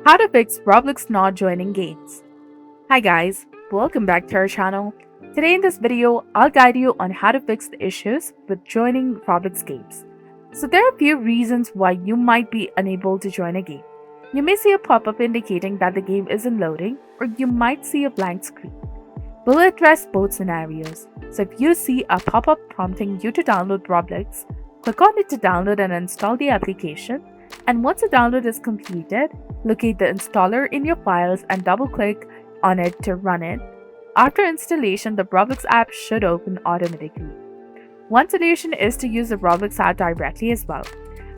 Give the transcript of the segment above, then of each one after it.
How to fix Roblox not joining games. Hi guys, welcome back to our channel. Today in this video, I'll guide you on how to fix the issues with joining Roblox games. So there are a few reasons why you might be unable to join a game. You may see a pop-up indicating that the game isn't loading, or you might see a blank screen. We'll address both scenarios. So if you see a pop-up prompting you to download Roblox, click on it to download and install the application. And once the download is completed, locate the installer in your files and double-click on it to run it. After installation, the Roblox app should open automatically. One solution is to use the Roblox app directly as well.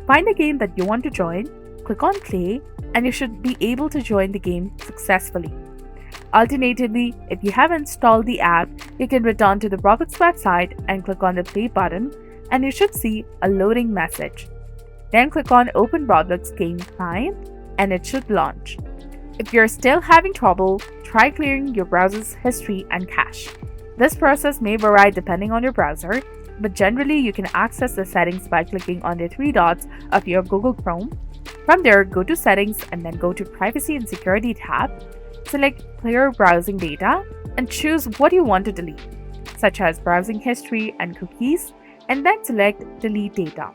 Find a game that you want to join, click on play, and you should be able to join the game successfully. Alternatively, if you have installed the app, you can return to the Roblox website and click on the play button, and you should see a loading message. Then click on Open Roblox Game Client and it should launch. If you're still having trouble, try clearing your browser's history and cache. This process may vary depending on your browser, but generally you can access the settings by clicking on the three dots of your Google Chrome. From there, go to Settings and then go to Privacy and Security tab. Select Clear Browsing Data and choose what you want to delete, such as browsing history and cookies, and then select Delete Data.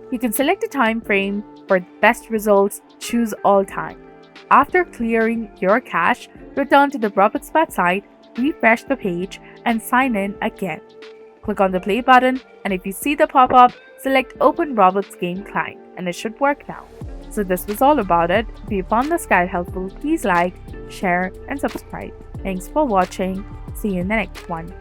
You can select a time frame. For best results, choose all time. After clearing your cache, return to the Roblox website, refresh the page, and sign in again. Click on the play button, and if you see the pop-up, select Open Roblox Game Client, and it should work now. So this was all about it. If you found this guide helpful, please like, share, and subscribe. Thanks for watching. See you in the next one.